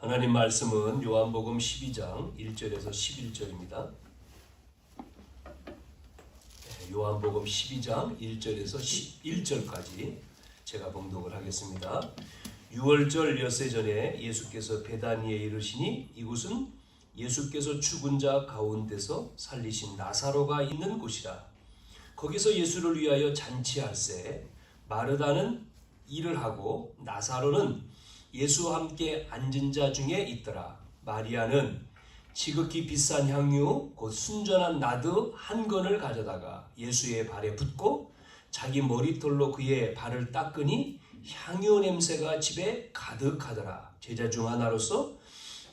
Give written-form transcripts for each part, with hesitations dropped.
하나님 말씀은 요한복음 12장 1절에서 11절입니다. 요한복음 12장 1절에서 11절까지 제가 봉독을 하겠습니다. 6월절 엿새 전에 예수께서 베다니에 이르시니 이곳은 예수께서 죽은 자 가운데서 살리신 나사로가 있는 곳이라. 거기서 예수를 위하여 잔치할세 마르다는 일을 하고 나사로는 예수와 함께 앉은 자 중에 있더라. 마리아는 지극히 비싼 향유 곧 순전한 나드 한 건을 가져다가 예수의 발에 붓고 자기 머리털로 그의 발을 닦으니 향유 냄새가 집에 가득하더라. 제자 중 하나로서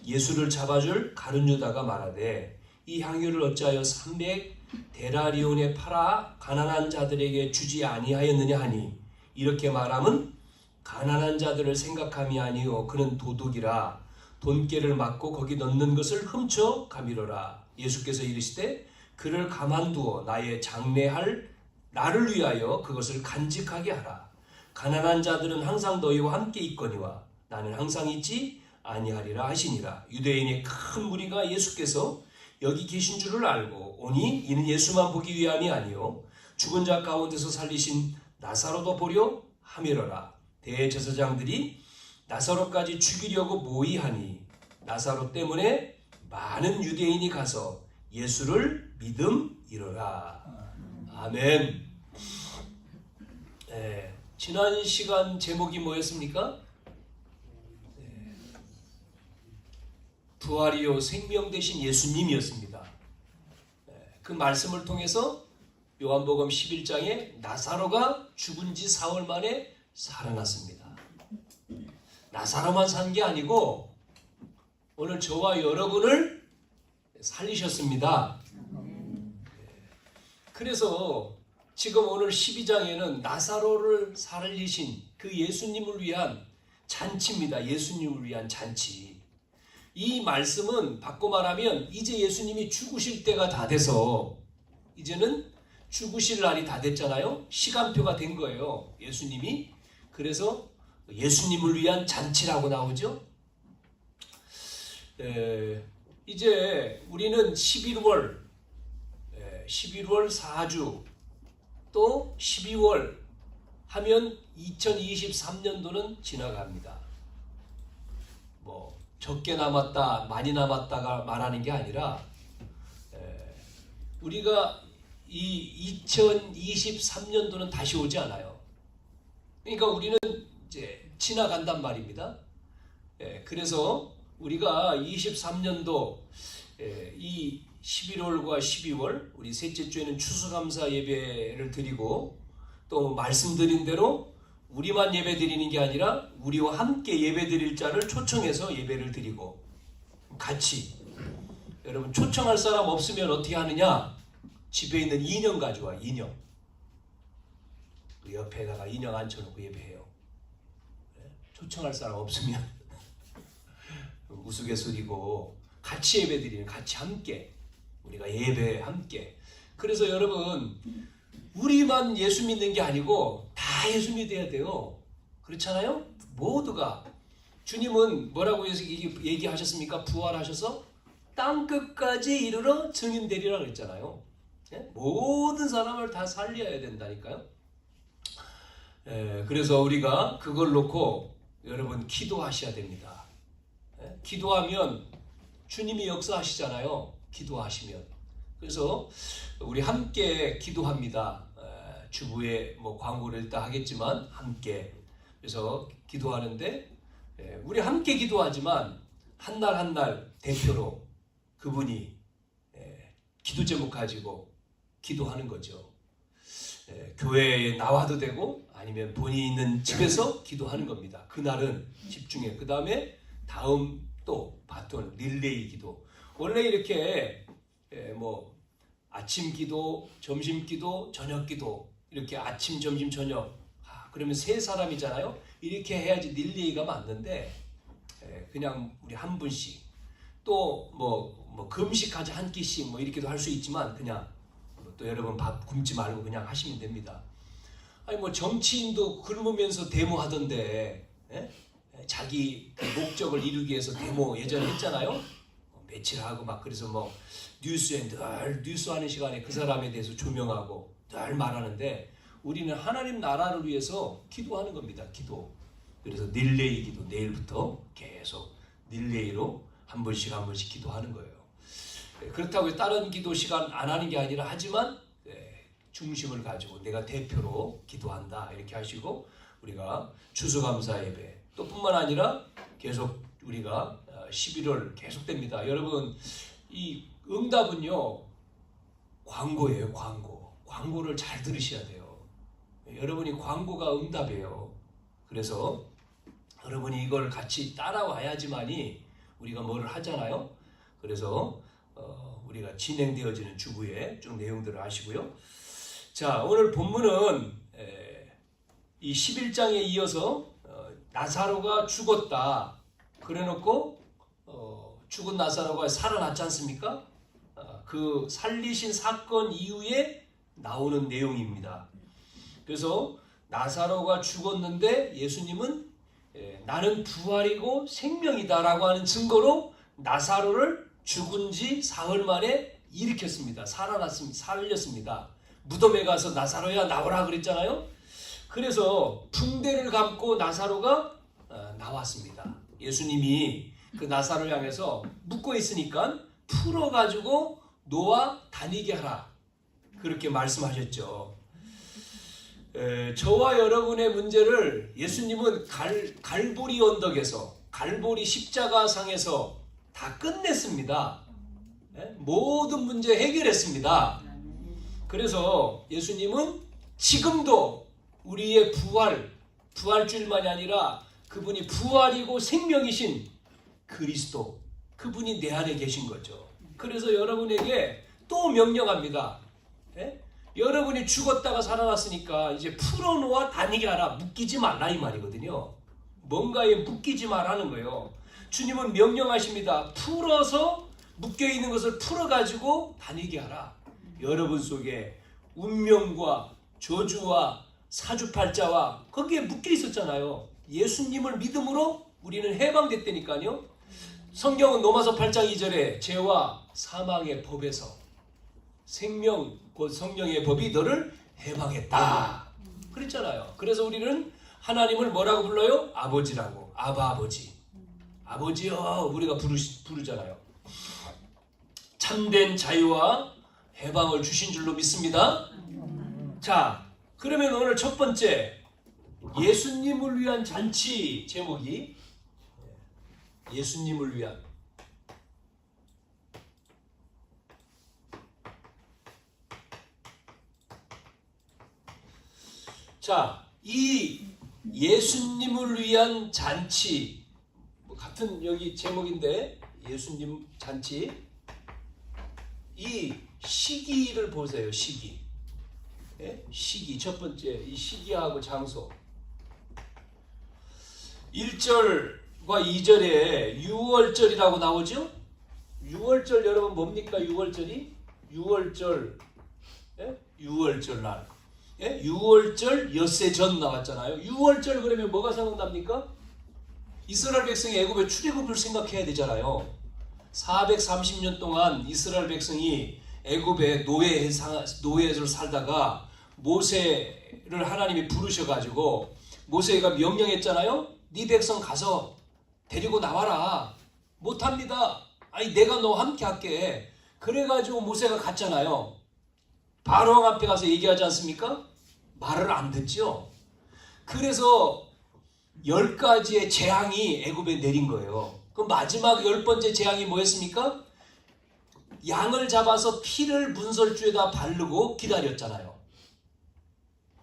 예수를 잡아줄 가룟 유다가 말하되 이 향유를 어찌하여 300데나리온에 팔아 가난한 자들에게 주지 아니하였느냐 하니, 이렇게 말함은 가난한 자들을 생각함이 아니요 그는 도둑이라 돈깨를 맞고 거기 넣는 것을 훔쳐 가미러라. 예수께서 이르시되 그를 가만두어 나의 장례할 나를 위하여 그것을 간직하게 하라. 가난한 자들은 항상 너희와 함께 있거니와 나는 항상 있지 아니하리라 하시니라. 유대인의 큰 무리가 예수께서 여기 계신 줄을 알고 오니 이는 예수만 보기 위함이 아니요 죽은 자 가운데서 살리신 나사로도 보려 함이러라. 대제사장들이 나사로까지 죽이려고 모의하니 나사로 때문에 많은 유대인이 가서 예수를 믿음이러라. 아멘. 지난 시간 제목이 뭐였습니까? 부활이요 생명 되신 예수님이었습니다. 그 말씀을 통해서 요한복음 11장에 나사로가 죽은 지 사흘 만에 살아났습니다. 나사로만 산 게 아니고 오늘 저와 여러분을 살리셨습니다. 그래서 지금 오늘 12장에는 나사로를 살리신 그 예수님을 위한 잔치입니다. 예수님을 위한 잔치. 이 말씀은 바꿔 말하면 이제 예수님이 죽으실 때가 다 돼서 이제는 죽으실 날이 다 됐잖아요. 시간표가 된 거예요. 예수님이. 그래서 예수님을 위한 잔치라고 나오죠. 이제 우리는 11월 4주 또 12월 하면 2023년도는 지나갑니다. 뭐 적게 남았다 많이 남았다가 말하는 게 아니라 우리가 이 2023년도는 다시 오지 않아요. 그러니까 우리는 이제 지나간단 말입니다. 그래서 우리가 23년도 이 11월과 12월 우리 셋째 주에는 추수감사 예배를 드리고 또 말씀드린 대로 우리만 예배 드리는 게 아니라 우리와 함께 예배 드릴 자를 초청해서 예배를 드리고 같이. 여러분 초청할 사람 없으면 어떻게 하느냐? 집에 있는 인형 가져와. 인형. 그 옆에다가 인형 앉혀놓고 예배해요. 초청할 사람 없으면 우스갯소리고 같이 예배드리는, 같이 함께 우리가 예배 함께. 그래서 여러분 우리만 예수 믿는 게 아니고 다 예수 믿어야 돼요. 그렇잖아요? 모두가. 주님은 뭐라고 얘기하셨습니까? 부활하셔서 땅끝까지 이르러 증인되리라 그랬잖아요. 모든 사람을 다 살려야 된다니까요. 그래서 우리가 그걸 놓고 여러분 기도하셔야 됩니다. 기도하면 주님이 역사하시잖아요. 기도하시면. 그래서 우리 함께 기도합니다. 주부에 뭐 광고를 일단 하겠지만 함께. 그래서 기도하는데 우리 함께 기도하지만 한 날 한 날 대표로 그분이 기도 제목 가지고 기도하는 거죠. 교회에 나와도 되고 아니면 본인이 있는 집에서 기도하는 겁니다. 그날은 집중해. 그 다음에 다음 또 바톤 릴레이 기도. 원래 이렇게 뭐 아침 기도, 점심 기도, 저녁 기도 이렇게 아침, 점심, 저녁. 그러면 세 사람이잖아요. 이렇게 해야지 릴레이가 맞는데 그냥 우리 한 분씩 또 뭐 금식하자 한 끼씩 뭐 이렇게도 할 수 있지만 그냥 또 여러분 밥 굶지 말고 그냥 하시면 됩니다. 아니 뭐 정치인도 굶으면서 데모하던데 자기 목적을 이루기 위해서 데모 예전에 했잖아요. 며칠 하고 막 그래서 뭐 뉴스에 늘 뉴스하는 시간에 그 사람에 대해서 조명하고 늘 말하는데 우리는 하나님 나라를 위해서 기도하는 겁니다. 기도. 그래서 릴레이 기도 내일부터 계속 릴레이로 한 번씩 기도하는 거예요. 그렇다고 다른 기도 시간 안 하는 게 아니라 하지만 중심을 가지고 내가 대표로 기도한다 이렇게 하시고 우리가 추수감사 예배 또 뿐만 아니라 계속 우리가 11월 계속됩니다. 여러분 이 응답은요 광고예요. 광고를 잘 들으셔야 돼요. 여러분이 광고가 응답이에요. 그래서 여러분이 이걸 같이 따라와야지만이 우리가 뭐를 하잖아요. 그래서 우리가 진행되어지는 주부의 좀 내용들을 아시고요. 자, 오늘 본문은 이 11장에 이어서 나사로가 죽었다. 그래놓고 죽은 나사로가 살아났지 않습니까? 그 살리신 사건 이후에 나오는 내용입니다. 그래서 나사로가 죽었는데 예수님은 나는 부활이고 생명이다라고 하는 증거로 나사로를 죽은 지 사흘 만에 일으켰습니다. 살렸습니다. 무덤에 가서 나사로야 나오라 그랬잖아요. 그래서 붕대를 감고 나사로가 나왔습니다. 예수님이 그 나사로 향해서 묶고 있으니까 풀어가지고 놓아 다니게 하라 그렇게 말씀하셨죠. 저와 여러분의 문제를 예수님은 갈보리 언덕에서 갈보리 십자가상에서 다 끝냈습니다. 모든 문제 해결했습니다. 그래서 예수님은 지금도 우리의 부활주일만이 아니라 그분이 부활이고 생명이신 그리스도 그분이 내 안에 계신 거죠. 그래서 여러분에게 또 명령합니다. 여러분이 죽었다가 살아났으니까 이제 풀어놓아 다니게 하라. 묶이지 말라 이 말이거든요. 뭔가에 묶이지 말라는 거예요. 주님은 명령하십니다. 풀어서 묶여있는 것을 풀어가지고 다니게 하라. 여러분 속에 운명과 저주와 사주팔자와 거기에 묶여 있었잖아요. 예수님을 믿음으로 우리는 해방됐다니까요. 성경은 로마서 8장 2절에 죄와 사망의 법에서 생명 곧 성령의 법이 너를 해방했다 그랬잖아요. 그래서 우리는 하나님을 뭐라고 불러요? 아버지라고. 아버지. 아버지여 우리가 부르잖아요. 참된 자유와 해방을 주신 줄로 믿습니다. 자, 그러면 오늘 첫 번째 예수님을 위한 잔치 제목이 예수님을 위한 자, 이 예수님을 위한 잔치 같은 여기 제목인데 예수님 잔치 이 시기를 보세요. 시기. 시기 첫 번째 이 시기하고 장소 1절과 2절에 6월절이라고 나오죠. 6월절 여러분 뭡니까? 6월절이 6월절 6월절 날 6월절 엿새 전 나왔잖아요. 6월절 그러면 뭐가 생각납니까? 이스라엘 백성이 애굽에 출애굽을 생각해야 되잖아요. 430년 동안 이스라엘 백성이 애굽에 노예를 살다가 모세를 하나님이 부르셔가지고 모세가 명령했잖아요. 네 백성 가서 데리고 나와라. 못합니다. 아니 내가 너와 함께 할게. 그래가지고 모세가 갔잖아요. 바로왕 앞에 가서 얘기하지 않습니까? 말을 안 듣죠. 그래서 10가지의 재앙이 애굽에 내린 거예요. 그 마지막 10번째 재앙이 뭐였습니까? 양을 잡아서 피를 문설주에다 바르고 기다렸잖아요.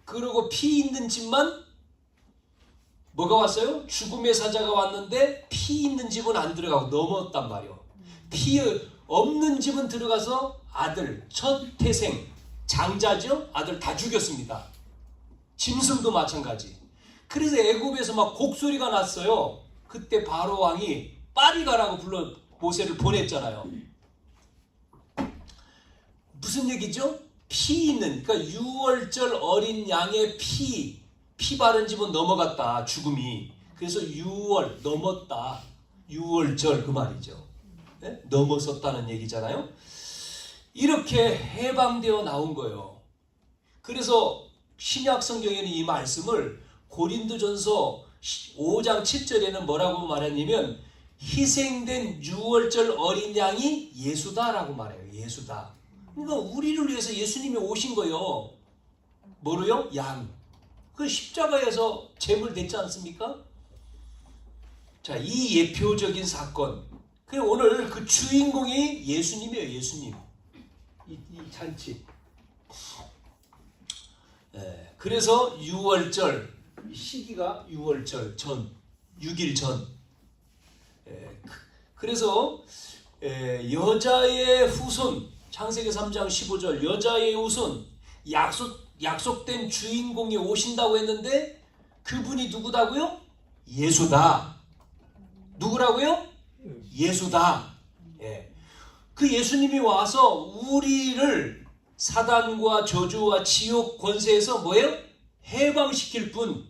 그리고 피 있는 집만 뭐가 왔어요? 죽음의 사자가 왔는데 피 있는 집은 안 들어가고 넘었단 말이에요. 피 없는 집은 들어가서 아들, 첫 태생, 장자죠? 아들 다 죽였습니다. 짐승도 마찬가지. 그래서 애굽에서 막 곡소리가 났어요. 그때 바로 왕이 빨리 가라고 불러 모세를 보냈잖아요. 무슨 얘기죠? 피 있는, 그러니까 6월절 어린 양의 피 바른 집은 넘어갔다. 죽음이. 그래서 6월 넘었다. 6월절 그 말이죠. 네? 넘어섰다는 얘기잖아요. 이렇게 해방되어 나온 거예요. 그래서 신약 성경에는 이 말씀을 고린도전서 5장 7절에는 뭐라고 말했냐면 희생된 6월절 어린 양이 예수다라고 말해요. 예수다. 그러니까 우리를 위해서 예수님이 오신 거예요. 뭐로요? 양. 그 십자가에서 제물 됐지 않습니까? 자, 이 예표적인 사건. 그리고 오늘 그 주인공이 예수님이에요. 예수님. 이 잔치. 네, 그래서 6월절 시기가 6월절 전 6일 전. 그래서 여자의 후손 창세기 3장 15절 여자의 후손 약속된 주인공이 오신다고 했는데 그분이 누구다고요? 예수다. 누구라고요? 예수다. 그 예수님이 와서 우리를 사단과 저주와 지옥 권세에서 뭐예요? 해방시킬 분.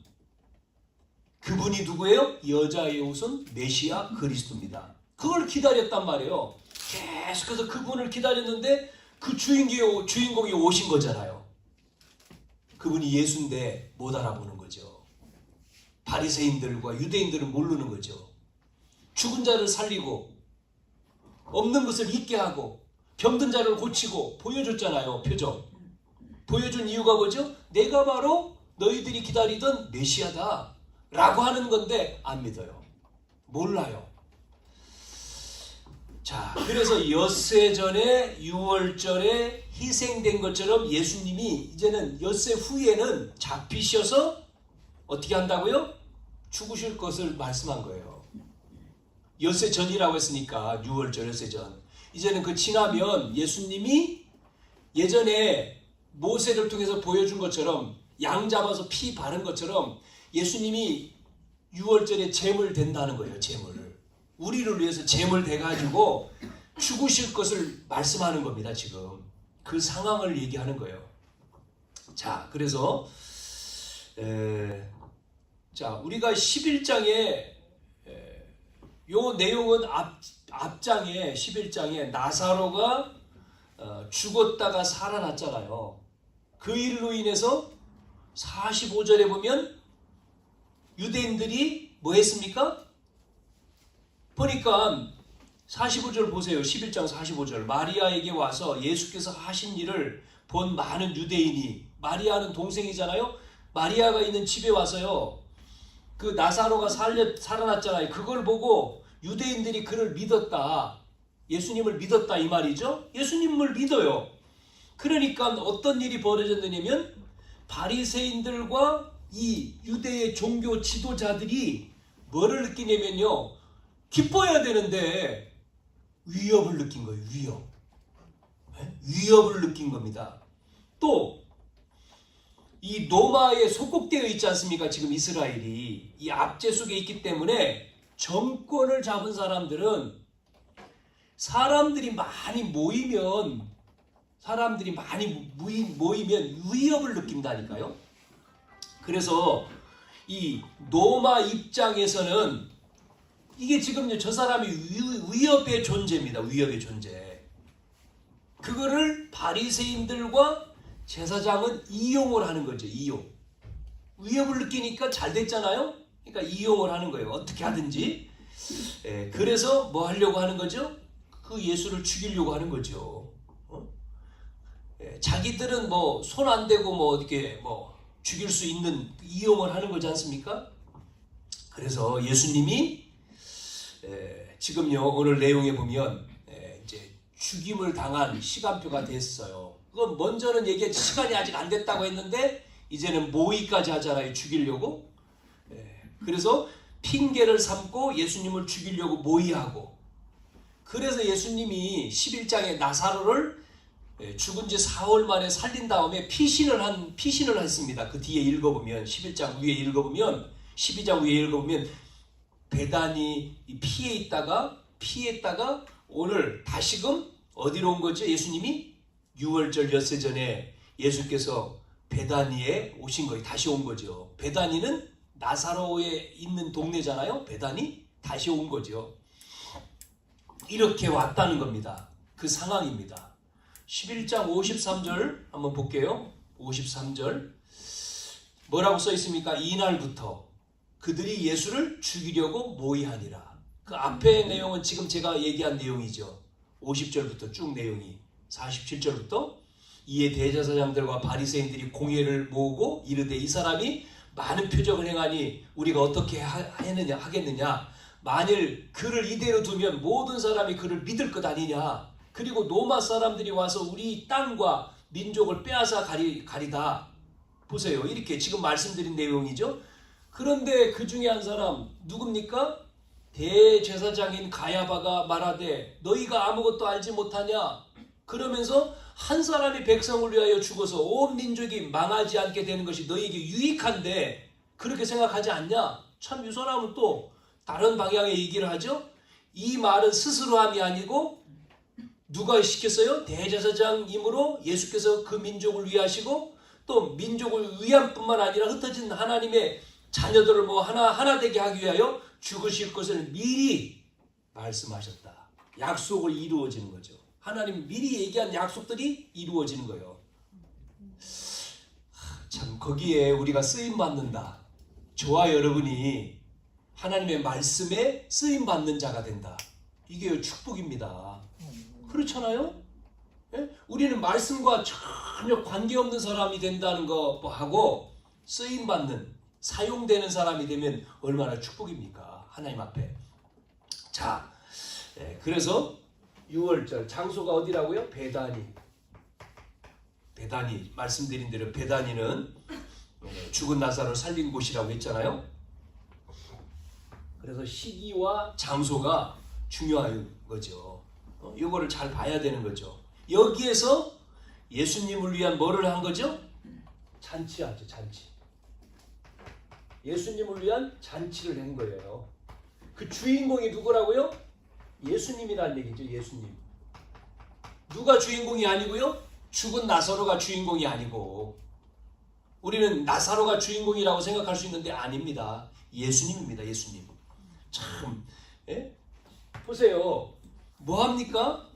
그분이 누구예요? 여자의 후손 메시아 그리스도입니다. 그걸 기다렸단 말이에요. 계속해서 그분을 기다렸는데 그 주인공이 오신 거잖아요. 그분이 예수인데 못 알아보는 거죠. 바리새인들과 유대인들은 모르는 거죠. 죽은 자를 살리고 없는 것을 있게 하고 병든 자를 고치고 보여줬잖아요. 표정. 보여준 이유가 뭐죠? 내가 바로 너희들이 기다리던 메시아다 라고 하는 건데 안 믿어요. 몰라요. 자, 그래서 엿새 전에 6월절에 희생된 것처럼 예수님이 이제는 엿새 후에는 잡히셔서 어떻게 한다고요? 죽으실 것을 말씀한 거예요. 엿새 전이라고 했으니까 6월절 엿새 전. 이제는 그 지나면 예수님이 예전에 모세를 통해서 보여준 것처럼 양 잡아서 피 바른 것처럼 예수님이 6월절에 제물 된다는 거예요. 제물을. 우리를 위해서 제물 돼가지고 죽으실 것을 말씀하는 겁니다. 지금. 그 상황을 얘기하는 거예요. 자, 그래서 자, 우리가 11장에 요 내용은 앞장에 11장에 나사로가 죽었다가 살아났잖아요. 그 일로 인해서 45절에 보면 유대인들이 뭐 했습니까? 보니까 45절 보세요. 11장 45절. 마리아에게 와서 예수께서 하신 일을 본 많은 유대인이, 마리아는 동생이잖아요. 마리아가 있는 집에 와서요. 그 나사로가 살아났잖아요. 그걸 보고 유대인들이 그를 믿었다. 예수님을 믿었다 이 말이죠. 예수님을 믿어요. 그러니까 어떤 일이 벌어졌느냐면 바리새인들과 이 유대의 종교 지도자들이 뭐를 느끼냐면요. 기뻐해야 되는데 위협을 느낀 거예요. 위협. 위협을 느낀 겁니다. 또 이 로마에 속국되어 있지 않습니까? 지금 이스라엘이 이 압제 속에 있기 때문에 정권을 잡은 사람들은 사람들이 많이 모이면 위협을 느낀다니까요. 그래서 이 로마 입장에서는 이게 지금 저 사람이 위협의 존재입니다. 위협의 존재. 그거를 바리새인들과 제사장은 이용을 하는 거죠. 이용. 위협을 느끼니까 잘 됐잖아요. 그러니까 이용을 하는 거예요. 어떻게 하든지. 그래서 뭐 하려고 하는 거죠? 그 예수를 죽이려고 하는 거죠. 자기들은 뭐 손 안 대고 뭐 어떻게 뭐 죽일 수 있는 이용을 하는 거지 않습니까? 그래서 예수님이 지금요 오늘 내용에 보면 이제 죽임을 당한 시간표가 됐어요. 그건 먼저는 얘기했지 시간이 아직 안 됐다고 했는데 이제는 모의까지 하잖아요. 죽이려고. 그래서 핑계를 삼고 예수님을 죽이려고 모의하고. 그래서 예수님이 11장에 나사로를 죽은 지 4월 만에 살린 다음에 피신을 했습니다. 그 뒤에 읽어보면 11장 위에 읽어보면 12장 위에 읽어보면 베다니 피했다가 오늘 다시금 어디로 온 거죠? 예수님이 6월절 엿새 전에 예수께서 베다니에 오신 거예요. 다시 온 거죠. 베다니는 나사로에 있는 동네잖아요. 베다니 다시 온 거죠. 이렇게 왔다는 겁니다. 그 상황입니다. 11장 53절 한번 볼게요. 53절 뭐라고 써 있습니까? 이날부터 그들이 예수를 죽이려고 모의하니라. 그 앞에 내용은 지금 제가 얘기한 내용이죠. 50절부터 쭉 내용이 47절부터 이에 대제사장들과 바리새인들이 공회를 모으고 이르되 이 사람이 많은 표적을 행하니 우리가 어떻게 하겠느냐. 만일 그를 이대로 두면 모든 사람이 그를 믿을 것 아니냐. 그리고 로마 사람들이 와서 우리 땅과 민족을 빼앗아 가리다. 보세요. 이렇게 지금 말씀드린 내용이죠. 그런데 그 중에 한 사람 누굽니까? 대제사장인 가야바가 말하되 너희가 아무것도 알지 못하냐. 그러면서 한 사람이 백성을 위하여 죽어서 온 민족이 망하지 않게 되는 것이 너희에게 유익한데 그렇게 생각하지 않냐. 참 이 사람은 또 다른 방향의 얘기를 하죠. 이 말은 스스로 함이 아니고 누가 시켰어요? 대제사장이므로 예수께서 그 민족을 위하시고 또 민족을 위함뿐만 아니라 흩어진 하나님의 자녀들을 하나 되게 하기 위하여 죽으실 것을 미리 말씀하셨다. 약속을 이루어지는 거죠. 하나님 미리 얘기한 약속들이 이루어지는 거예요. 참 거기에 우리가 쓰임 받는다. 저와 여러분이 하나님의 말씀에 쓰임 받는 자가 된다. 이게 축복입니다. 그렇잖아요? 예? 우리는 말씀과 전혀 관계없는 사람이 된다는 거하고 쓰임 받는 사용되는 사람이 되면 얼마나 축복입니까? 하나님 앞에. 자, 그래서 6월절 장소가 어디라고요? 베다니. 베다니 말씀드린 대로 베다니는 죽은 나사로를 살린 곳이라고 했잖아요. 그래서 시기와 장소가 중요한 거죠. 이거를 잘 봐야 되는 거죠. 여기에서 예수님을 위한 뭐를 한 거죠? 잔치하죠. 잔치. 예수님을 위한 잔치를 한 거예요. 그 주인공이 누구라고요? 예수님이라는 얘기죠. 예수님. 누가 주인공이 아니고요? 죽은 나사로가 주인공이 아니고 우리는 나사로가 주인공이라고 생각할 수 있는데 아닙니다. 예수님입니다. 예수님. 참 보세요. 뭐합니까?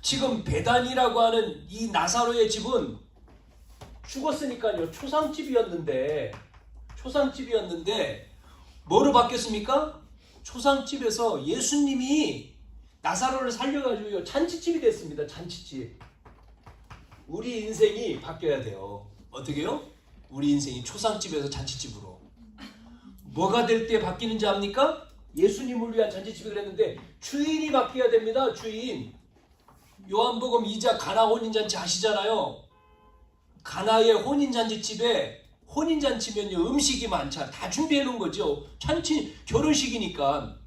지금 베단이라고 하는 이 나사로의 집은 죽었으니까요. 초상집이었는데 뭐로 바뀌었습니까? 초상집에서 예수님이 나사로를 살려가지고 잔치집이 됐습니다. 잔치집. 우리 인생이 바뀌어야 돼요. 어떻게요? 우리 인생이 초상집에서 잔치집으로. 뭐가 될 때 바뀌는지 압니까? 예수님을 위한 잔치집이 그랬는데 주인이 바뀌어야 됩니다. 주인. 요한복음 2장 가나 혼인잔치 아시잖아요. 가나의 혼인잔치집에 혼인잔치면요 음식이 많잖아. 다 준비해 놓은 거죠. 잔치 결혼식이니까.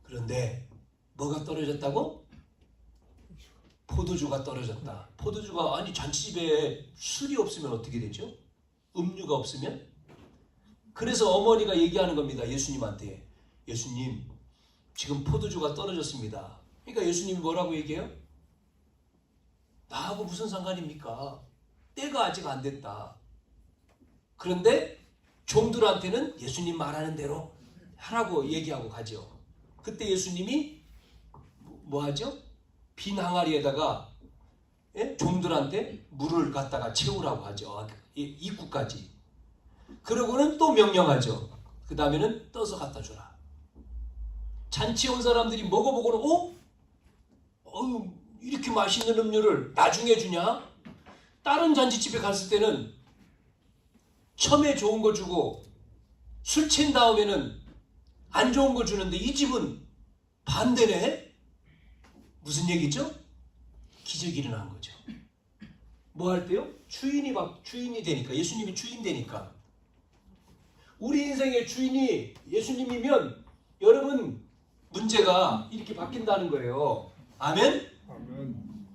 그런데 뭐가 떨어졌다고? 포도주가 떨어졌다. 포도주가 아니 잔치집에 술이 없으면 어떻게 되죠? 음료가 없으면? 그래서 어머니가 얘기하는 겁니다. 예수님한테. 예수님 지금 포도주가 떨어졌습니다. 그러니까 예수님이 뭐라고 얘기해요? 나하고 무슨 상관입니까? 때가 아직 안 됐다. 그런데 종들한테는 예수님 말하는 대로 하라고 얘기하고 가죠. 그때 예수님이 뭐 하죠? 빈 항아리에다가 종들한테 물을 갖다가 채우라고 하죠. 입구까지. 그러고는 또 명령하죠. 그 다음에는 떠서 갖다 주라. 잔치에 온 사람들이 먹어보고는 이렇게 맛있는 음료를 나중에 주냐? 다른 잔치집에 갔을 때는 처음에 좋은 거 주고 술 취한 다음에는 안 좋은 거 주는데 이 집은 반대네? 무슨 얘기죠? 기적이 일어난 거죠. 뭐 할 때요? 주인이 되니까. 예수님이 주인 되니까. 우리 인생의 주인이 예수님이면 여러분 문제가 이렇게 바뀐다는 거예요. 아멘? 아멘.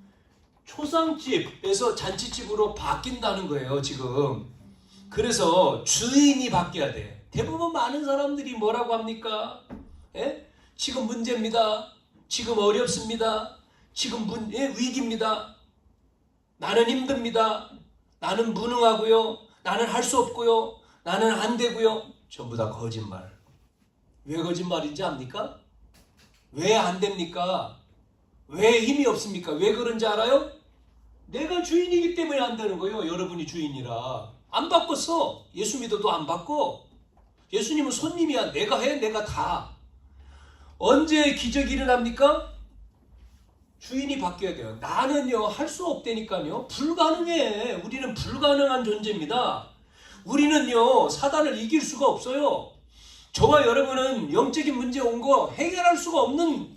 초상집에서 잔치집으로 바뀐다는 거예요. 지금. 그래서 주인이 바뀌어야 돼. 대부분 많은 사람들이 뭐라고 합니까? 지금 문제입니다. 지금 어렵습니다. 지금 위기입니다. 나는 힘듭니다. 나는 무능하고요. 나는 할 수 없고요. 나는 안 되고요. 전부 다 거짓말. 왜 거짓말인지 압니까? 왜 안 됩니까? 왜 힘이 없습니까? 왜 그런지 알아요? 내가 주인이기 때문에 안 되는 거예요. 여러분이 주인이라. 안 바꿨어. 예수 믿어도 안 바꿔. 예수님은 손님이야. 내가 해, 내가 다. 언제 기적이 일어납니까? 주인이 바뀌어야 돼요. 나는요, 할 수 없다니까요. 불가능해. 우리는 불가능한 존재입니다. 우리는요, 사단을 이길 수가 없어요. 저와 여러분은 영적인 문제 온 거 해결할 수가 없는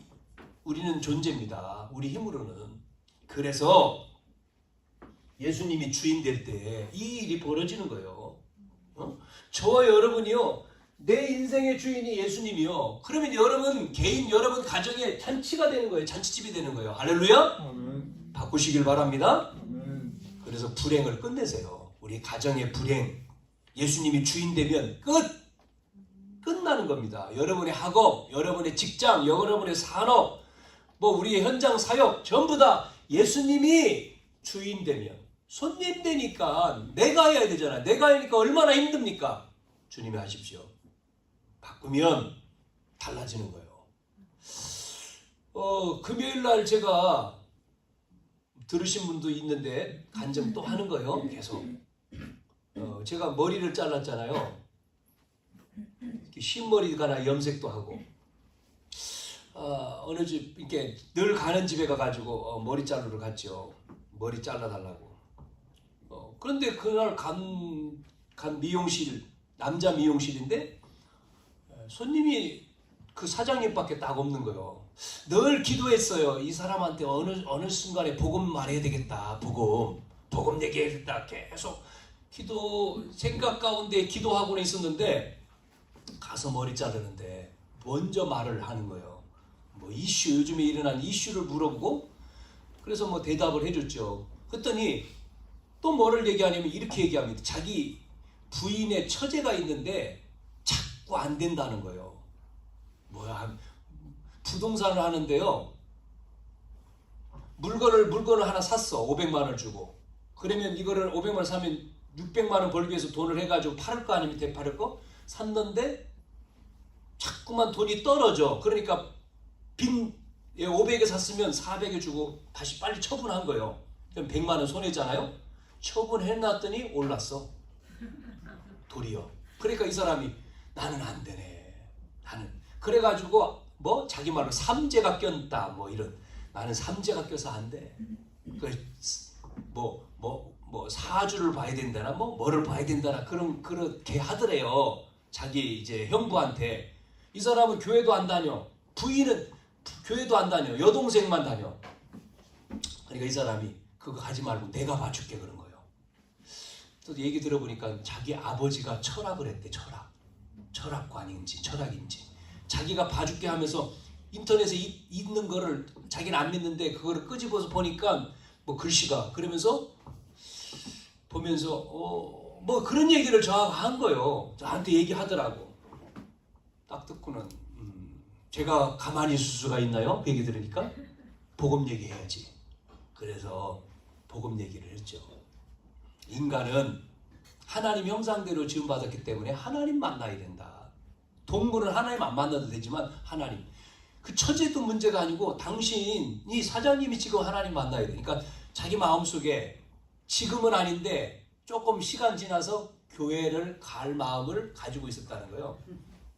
우리는 존재입니다. 우리 힘으로는. 그래서 예수님이 주인 될 때 이 일이 벌어지는 거예요. 저와 여러분이요, 내 인생의 주인이 예수님이요. 그러면 여러분 개인, 여러분 가정의 잔치가 되는 거예요. 잔치집이 되는 거예요. 할렐루야. 아멘. 바꾸시길 바랍니다. 아멘. 그래서 불행을 끝내세요. 우리 가정의 불행. 예수님이 주인 되면 끝나는 겁니다. 여러분의 학업, 여러분의 직장, 여러분의 산업, 뭐 우리의 현장 사역 전부 다 예수님이 주인 되면, 손님 되니까 내가 해야 되잖아. 내가 하니까 얼마나 힘듭니까? 주님이 하십시오. 바꾸면 달라지는 거예요. 금요일 날 제가 들으신 분도 있는데 간증 또 하는 거예요. 계속. 제가 머리를 잘랐잖아요. 흰머리가나 염색도 하고. 어느 집 이렇게 늘 가는 집에 가가지고 머리 자르러 갔죠. 머리 잘라달라고. 그런데 그날 간 미용실, 남자 미용실인데 손님이 그 사장님밖에 딱 없는 거예요. 늘 기도했어요. 이 사람한테 어느 순간에 복음 말해야 되겠다. 복음 얘기해야겠다. 계속 생각 가운데 기도하고는 있었는데 가서 머리 자르는데 먼저 말을 하는 거예요. 뭐 요즘에 일어난 이슈를 물어보고, 그래서 뭐 대답을 해줬죠. 그랬더니 또 뭐를 얘기하냐면 이렇게 얘기합니다. 자기 부인의 처제가 있는데 자꾸 안 된다는 거예요. 뭐야, 부동산을 하는데요, 물건을 하나 샀어. 500만 원을 주고. 그러면 이거를 500만 원 사면 600만 원 벌기 위해서 돈을 해가지고 팔을 거 아니면 되팔을 거? 샀는데 자꾸만 돈이 떨어져. 그러니까 500에 샀으면 400에 주고 다시 빨리 처분한 거예요. 그럼 100만 원 손해잖아요. 처분해놨더니 올랐어. 도리어. 그러니까 이 사람이 나는 안 되네. 나는. 그래가지고 뭐 자기 말로 삼재가 꼈다. 뭐 이런. 나는 삼재가 껴서 안 돼. 뭐 사주를 봐야 된다나 뭐를 봐야 된다나 그렇게 하더래요. 자기 이제 형부한테. 이 사람은 교회도 안 다녀. 부인은 교회도 안 다녀. 여동생만 다녀. 그러니까 이 사람이 그거 하지 말고 내가 봐줄게 그런 거예요. 또 얘기 들어보니까 자기 아버지가 철학을 했대. 철학관인지 철학인지. 자기가 봐줄게 하면서 인터넷에 있는 거를 자기는 안 믿는데 그거를 끄집어서 보니까 뭐 글씨가 그러면서 보면서 뭐 그런 얘기를 저하고 한 거예요. 저한테 얘기하더라고. 딱 듣고는 제가 가만히 있을 수가 있나요? 그 얘기 들으니까 복음 얘기해야지. 그래서 복음 얘기를 했죠. 인간은 하나님 형상대로 지음받았기 때문에 하나님 만나야 된다. 동물은 하나님 안 만나도 되지만 하나님. 그 처제도 문제가 아니고 당신이 사장님이 지금 하나님 만나야 돼. 그러니까 자기 마음속에 지금은 아닌데 조금 시간 지나서 교회를 갈 마음을 가지고 있었다는 거예요.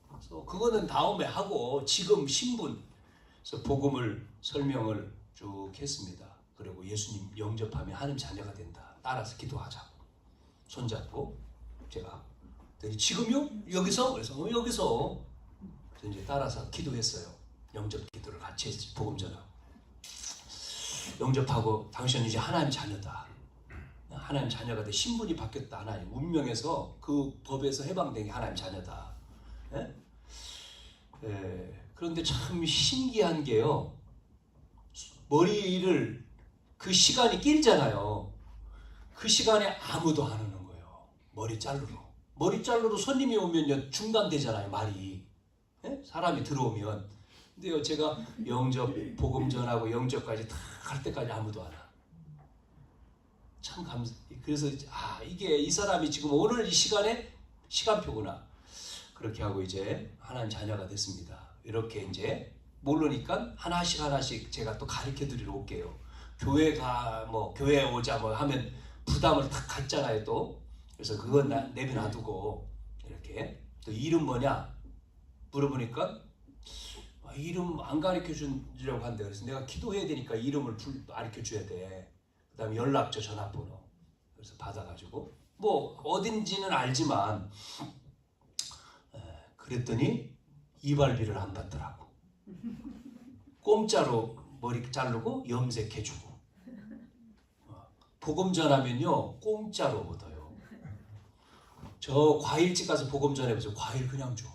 그래서 그거는 다음에 하고 지금 신분, 그래서 복음을 설명을 쭉 했습니다. 그리고 예수님 영접하면 하나님 자녀가 된다. 따라서 기도하자고. 손잡고 제가 지금요? 여기서? 그래서 여기서. 그래서 이제 따라서 기도했어요. 영접 기도를 같이 했지. 복음 전하고. 영접하고 당신은 이제 하나님 자녀다. 하나님 자녀가 돼. 신분이 바뀌었다. 하나님 운명에서 그 법에서 해방된 게 하나님 자녀다. 예? 예. 그런데 참 신기한 게요. 머리를 그 시간이 길잖아요. 그 시간에 아무도 안 오는 거예요. 머리 자르러 손님이 오면요 중단되잖아요. 말이. 예? 사람이 들어오면. 근데요 제가 영접 복음 전하고 영접까지 다 할 때까지 아무도 안 와. 참 그래서 이게 이 사람이 지금 오늘 이 시간에 시간표구나. 그렇게 하고 이제 하나님 자녀가 됐습니다. 이렇게 이제 모르니까 하나씩 제가 또 가르쳐 드리러 올게요. 교회 오자 뭐 하면 부담을 탁 갖잖아요 또. 그래서 그건 내비놔두고 이렇게 또 이름 뭐냐 물어보니까 이름 안 가르쳐 주려고 한대. 그래서 내가 기도해야 되니까 이름을 가르쳐 줘야 돼. 그 다음에 연락처 전화번호 그래서 받아가지고 뭐 어딘지는 알지만 그랬더니 이발비를 안 받더라고. 공짜로 머리 자르고 염색해주고 복음 전하면요 공짜로 얻어요. 저 과일집 가서 복음 전해보세요. 과일 그냥 줘.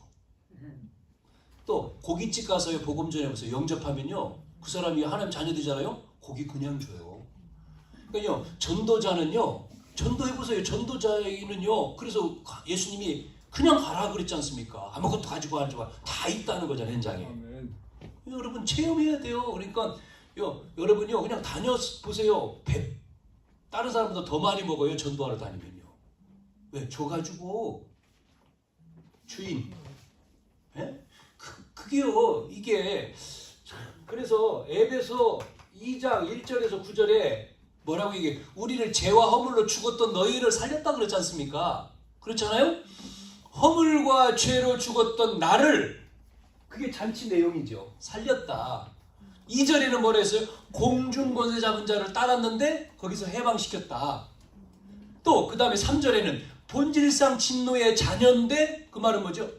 또 고깃집 가서 복음 전해보세요. 영접하면요 그 사람이 하나님 자녀 되잖아요. 고기 그냥 줘요. 그러니까요 전도자는요 전도해보세요. 전도자에게는요 그래서 예수님이 그냥 가라 그랬지 않습니까? 아무것도 가지고 가지 마. 다 있다는 거잖아요 현장에. 아멘. 여러분 체험해야 돼요. 그러니까 여러분요 그냥 다녀보세요. 다른 사람보다 더 많이 먹어요. 전도하러 다니면요. 왜? 줘가지고 주인. 예? 그게요 이게 그래서 에베소 2장 1절에서 9절에 뭐라고 얘기해? 우리를 죄와 허물로 죽었던 너희를 살렸다 그랬지 않습니까? 그렇잖아요? 허물과 죄로 죽었던 나를 그게 잔치 내용이죠. 살렸다. 2절에는 뭐라 했어요? 공중 권세 잡은 자를 따랐는데 거기서 해방시켰다. 또 그 다음에 3절에는 본질상 진노의 자녀인데 그 말은 뭐죠?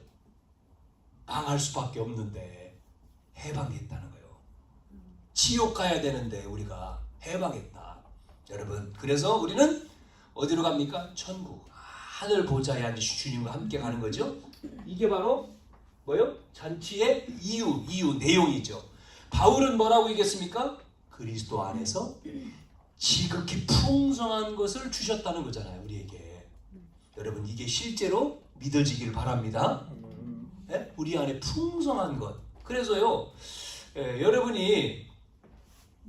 망할 수밖에 없는데 해방했다는 거예요. 지옥 가야 되는데 우리가 해방했다. 여러분 그래서 우리는 어디로 갑니까? 천국. 하늘 보좌에 앉으신 주님과 함께 가는 거죠. 이게 바로 뭐요? 잔치의 이유 내용이죠. 바울은 뭐라고 얘기했습니까? 그리스도 안에서 지극히 풍성한 것을 주셨다는 거잖아요 우리에게. 여러분 이게 실제로 믿어지기를 바랍니다. 네? 우리 안에 풍성한 것. 그래서요 여러분이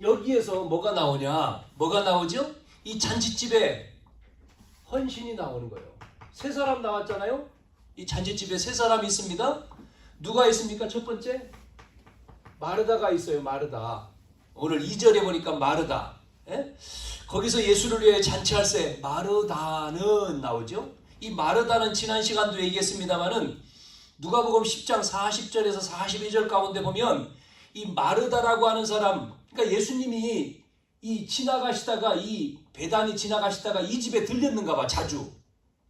여기에서 뭐가 나오냐? 뭐가 나오죠? 이 잔치집에 헌신이 나오는 거예요. 세 사람 나왔잖아요. 이 잔치집에 세 사람이 있습니다. 누가 있습니까? 첫 번째 마르다가 있어요. 마르다. 오늘 2절에 보니까 마르다. 예? 거기서 예수를 위해 잔치할 때 마르다는 나오죠. 이 마르다는 지난 시간도 얘기했습니다마는 누가복음 10장 40절에서 42절 가운데 보면 이 마르다라고 하는 사람, 그러니까 예수님이 이 지나가시다가 이 베단이 지나가시다가 이 집에 들렸는가 봐. 자주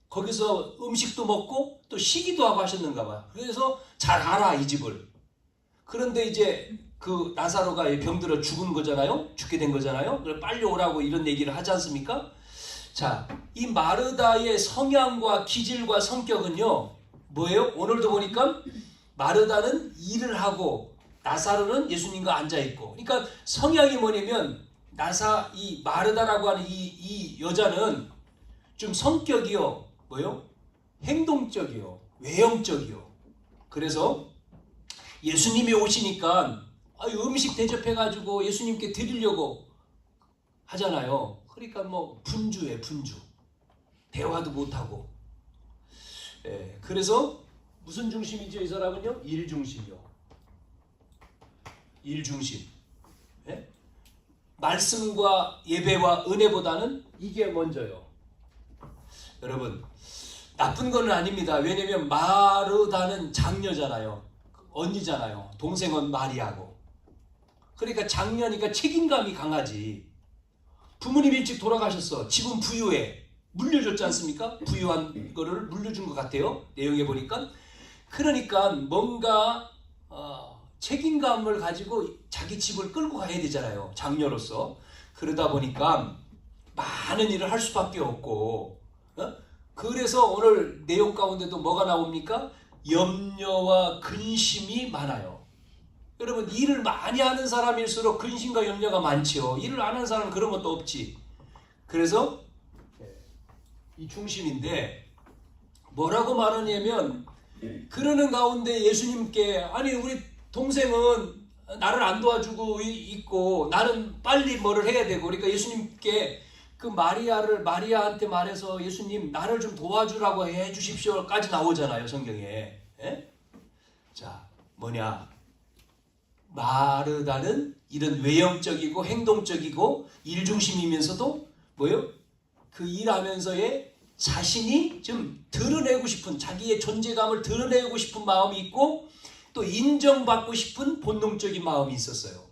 거기서 음식도 먹고 또 쉬기도 하고 하셨는가 봐. 그래서 잘 알아 이 집을. 그런데 이제 그 나사로가 병들어 죽은 거잖아요. 죽게 된 거잖아요. 그래 빨리 오라고 이런 얘기를 하지 않습니까? 자, 이 마르다의 성향과 기질과 성격은요 뭐예요? 오늘도 보니까 마르다는 일을 하고 나사로는 예수님과 앉아 있고. 그러니까 성향이 뭐냐면 이 마르다라고 하는 이 여자는 좀 성격이요 뭐요? 행동적이요, 외형적이요. 그래서 예수님이 오시니까 음식 대접해가지고 예수님께 드리려고 하잖아요. 그러니까 뭐 분주해, 분주. 대화도 못하고. 예, 그래서 무슨 중심이죠 이 사람은요? 일 중심이요. 일 중심. 예? 말씀과 예배와 은혜보다는 이게 먼저요. 여러분 나쁜 건 아닙니다. 왜냐면 마르다는 장녀잖아요. 언니잖아요. 동생은 마리아고. 그러니까 장녀니까 책임감이 강하지. 부모님 일찍 돌아가셨어. 집은 부유해. 물려줬지 않습니까? 부유한 거를 물려준 것 같아요. 내용에 보니까. 그러니까 뭔가 책임감을 가지고 자기 집을 끌고 가야 되잖아요. 장녀로서. 그러다 보니까 많은 일을 할 수밖에 없고 그래서 오늘 내용 가운데도 뭐가 나옵니까? 염려와 근심이 많아요. 여러분 일을 많이 하는 사람일수록 근심과 염려가 많지요. 일을 안 하는 사람은 그런 것도 없지. 그래서 이 중심인데 뭐라고 말하냐면 그러는 가운데 예수님께 아니 우리 동생은 나를 안 도와주고 있고 나는 빨리 뭐를 해야 되고 그러니까 예수님께 그 마리아한테 말해서 예수님 나를 좀 도와주라고 해 주십시오까지 나오잖아요, 성경에. 예? 자, 뭐냐? 마르다는 이런 외형적이고 행동적이고 일중심이면서도 뭐요? 그 일하면서의 자신이 좀 드러내고 싶은, 자기의 존재감을 드러내고 싶은 마음이 있고 또 인정받고 싶은 본능적인 마음이 있었어요.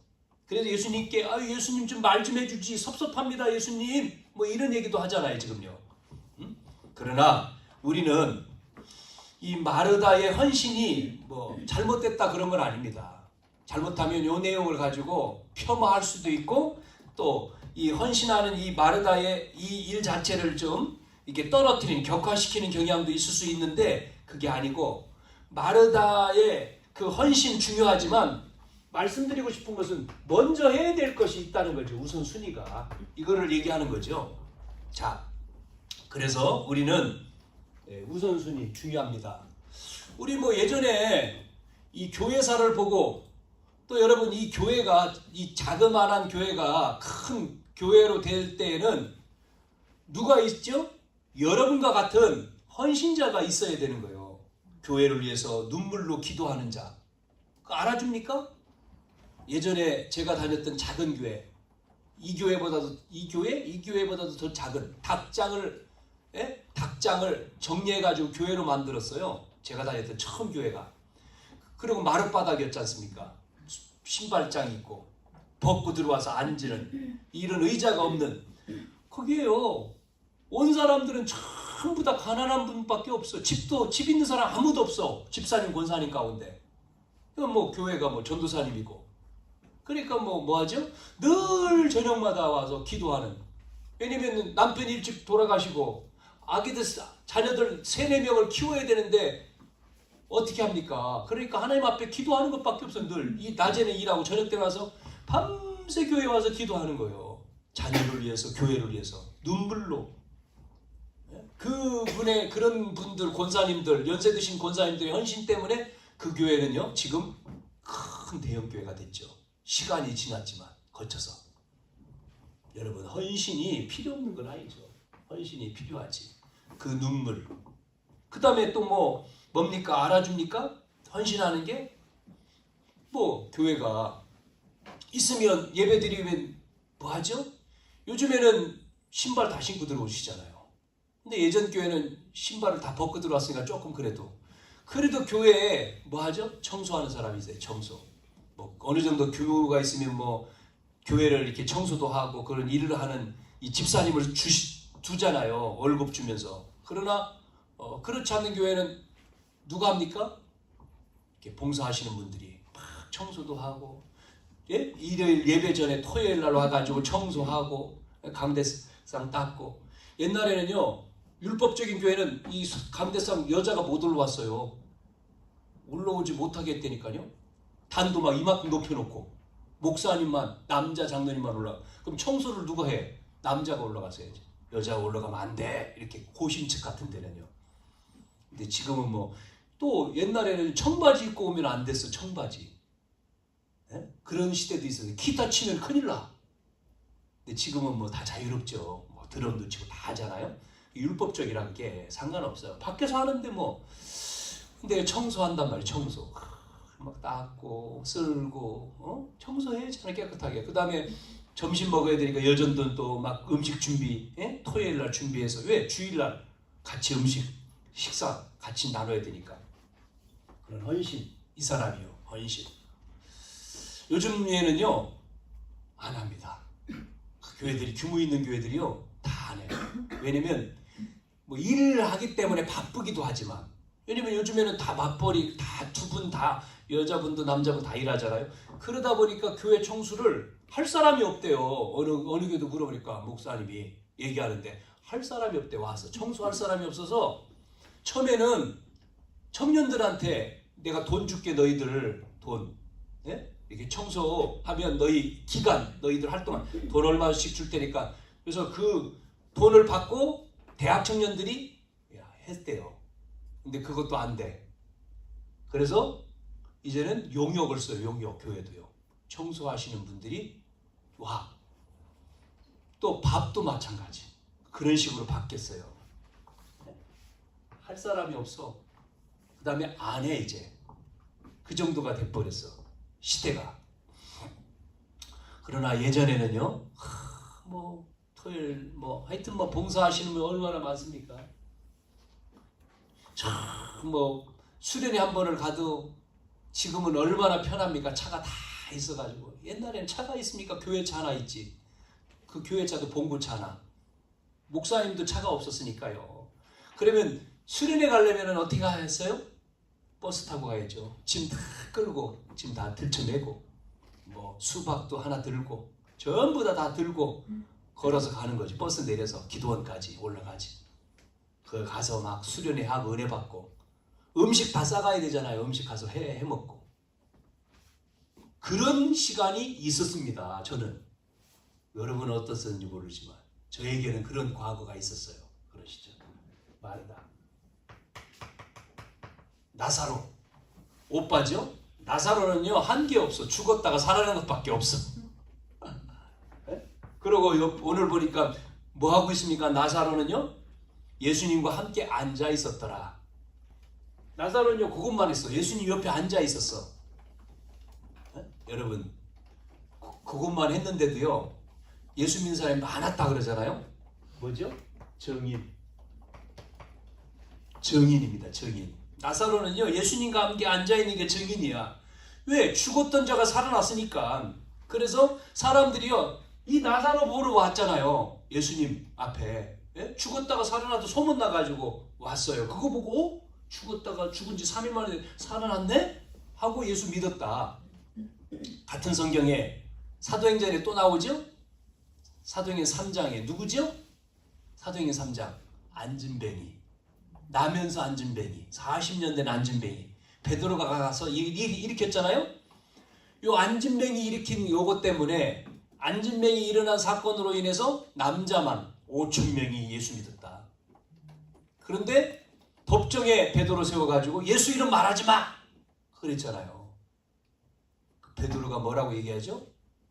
그래서 예수님께 예수님 좀 말 좀 해주지, 섭섭합니다 예수님, 뭐 이런 얘기도 하잖아요 지금요. 그러나 우리는 이 마르다의 헌신이 뭐 잘못됐다 그런 건 아닙니다. 잘못하면 이 내용을 가지고 폄하할 수도 있고 또 이 헌신하는 이 마르다의 이 일 자체를 좀 이렇게 떨어뜨리는, 격화시키는 경향도 있을 수 있는데 그게 아니고, 마르다의 그 헌신 중요하지만 말씀드리고 싶은 것은 먼저 해야 될 것이 있다는 거죠. 우선순위가. 이거를 얘기하는 거죠. 자, 그래서 우리는 우선순위 중요합니다. 우리 뭐 예전에 이 교회사를 보고 또 여러분 이 교회가, 이 자그마한 교회가 큰 교회로 될 때에는 누가 있죠? 여러분과 같은 헌신자가 있어야 되는 거예요. 교회를 위해서 눈물로 기도하는 자. 알아줍니까? 예전에 제가 다녔던 작은 교회, 이 교회보다도 더 작은 닭장을 정리해가지고 교회로 만들었어요. 제가 다녔던 처음 교회가. 그리고 마룻바닥이었지 않습니까? 신발장 있고 벗고 들어와서 앉는 이런 의자가 없는 거기에요. 온 사람들은 전부 다 가난한 분밖에 없어. 집 있는 사람 아무도 없어. 집사님, 권사님 가운데. 뭐 교회가 뭐 전도사님이고. 그러니까 뭐 하죠? 늘 저녁마다 와서 기도하는. 왜냐면 남편이 일찍 돌아가시고 아기들, 자녀들 3-4명을 키워야 되는데 어떻게 합니까? 그러니까 하나님 앞에 기도하는 것밖에 없어. 늘 이 낮에는 일하고 저녁 때 와서 밤새 교회에 와서 기도하는 거예요. 자녀를 위해서, 교회를 위해서 눈물로. 그분의 그런 분들, 권사님들, 연세 드신 권사님들의 헌신 때문에 그 교회는요 지금 큰 대형 교회가 됐죠. 시간이 지났지만 거쳐서. 여러분, 헌신이 필요 없는 건 아니죠. 헌신이 필요하지. 그 눈물. 그 다음에 또 뭡니까? 알아줍니까? 헌신하는 게 뭐 교회가 있으면 예배드리면 뭐 하죠? 요즘에는 신발 다 신고 들어오시잖아요. 근데 예전 교회는 신발을 다 벗고 들어왔으니까 조금 그래도 교회에 뭐 하죠? 청소하는 사람이 있어요. 청소. 뭐 어느 정도 교우가 있으면 뭐 교회를 이렇게 청소도 하고 그런 일을 하는 이 집사님을 두잖아요. 월급 주면서. 그러나 그렇지 않는 교회는 누가 합니까? 이렇게 봉사하시는 분들이 막 청소도 하고, 예? 일요일 예배 전에 토요일 날 와가지고 청소하고 강대상 닦고. 옛날에는요 율법적인 교회는 이 강대상 여자가 못 올라왔어요. 올라오지 못하게 했다니까요. 단도 막 이만큼 높여놓고 목사님만, 남자 장로님만 올라가. 그럼 청소를 누가 해? 남자가 올라가서 해야지. 여자가 올라가면 안 돼. 이렇게 고신측 같은 데는요. 근데 지금은 또 옛날에는 청바지 입고 오면 안 됐어. 청바지. 네? 그런 시대도 있어요. 기타 치면 큰일 나. 근데 지금은 다 자유롭죠. 드럼도 치고 다 하잖아요. 율법적이란 게 상관없어요. 밖에서 하는데 근데 청소한단 말이에요. 청소. 막 닦고 쓸고 청소해야지 깨끗하게. 그 다음에 점심 먹어야 되니까 여전도 또 막 음식 준비, 토요일 날 준비해서. 왜? 주일날 같이 식사 같이 나눠야 되니까. 그런 헌신. 이 사람이요. 헌신. 요즘에는요 안 합니다. 교회들이, 규모 있는 교회들이요 다 안 해요. 왜냐면 일을 하기 때문에 바쁘기도 하지만, 왜냐면 요즘에는 다 맞벌이, 다 두 분 다, 여자분도 남자분 다 일하잖아요. 그러다 보니까 교회 청소를 할 사람이 없대요. 어느 교회도 물어보니까 목사님이 얘기하는데 할 사람이 없대. 와서 청소할 사람이 없어서 처음에는 청년들한테 내가 돈 줄게, 너희들 돈, 이렇게 청소하면 너희들 활동한 돈 얼마씩 줄 테니까. 그래서 그 돈을 받고 대학 청년들이 했대요. 근데 그것도 안 돼. 그래서 이제는 용역을 써요. 용역. 교회도요. 청소하시는 분들이 와. 또 밥도 마찬가지. 그런 식으로 바뀌었어요. 할 사람이 없어. 그 다음에 안 해 이제. 그 정도가 돼버렸어. 시대가. 그러나 예전에는요. 뭐 토요일 하여튼 봉사하시는 분 얼마나 많습니까? 참 수련회 한 번을 가도 지금은 얼마나 편합니까? 차가 다 있어가지고. 옛날에는 차가 있습니까? 교회차 하나 있지. 그 교회차도 봉구차 하나. 목사님도 차가 없었으니까요. 그러면 수련회 가려면 어떻게 했어요? 버스 타고 가야죠. 짐 다 끌고 짐 다 들쳐매고 수박도 하나 들고 전부 다 들고 걸어서 가는 거지. 버스 내려서 기도원까지 올라가지. 그 가서 막 수련회 하고 은혜 받고 음식 다 싸가야 되잖아요. 음식 가서 해 먹고. 그런 시간이 있었습니다. 저는. 여러분은 어떻었는지 모르지만 저에게는 그런 과거가 있었어요. 그런 시절. 마르다. 나사로. 오빠죠? 나사로는요 한계 없어. 죽었다가 살아난 것밖에 없어. 그리고 오늘 보니까 뭐 하고 있습니까? 나사로는요 예수님과 함께 앉아 있었더라. 나사로는요 그것만 했어. 예수님 옆에 앉아 있었어. 여러분 그것만 했는데도요 예수 믿는 사람이 많았다 그러잖아요. 뭐죠? 정인입니다. 정인. 나사로는요 예수님과 함께 앉아있는 게 정인이야. 왜? 죽었던 자가 살아났으니까. 그래서 사람들이요 이 나사로 보러 왔잖아요. 예수님 앞에. 예? 죽었다가 살아나도 소문나가지고 왔어요. 그거 보고 죽었다가 죽은 지 3일 만에 살아났네? 하고 예수 믿었다. 같은 성경에 사도행전에 또 나오죠? 사도행전 3장에 누구죠? 사도행전 3장 안진뱅이. 나면서 안진뱅이. 40년 된 안진뱅이. 베드로가 가서 일으켰잖아요? 요 안진뱅이 일으킨 요것 때문에 안진뱅이 일어난 사건으로 인해서 남자만 5,000명이 예수 믿었다. 그런데 법정에 베드로 세워가지고 예수 이름 말하지 마! 그랬잖아요. 베드로가 뭐라고 얘기하죠?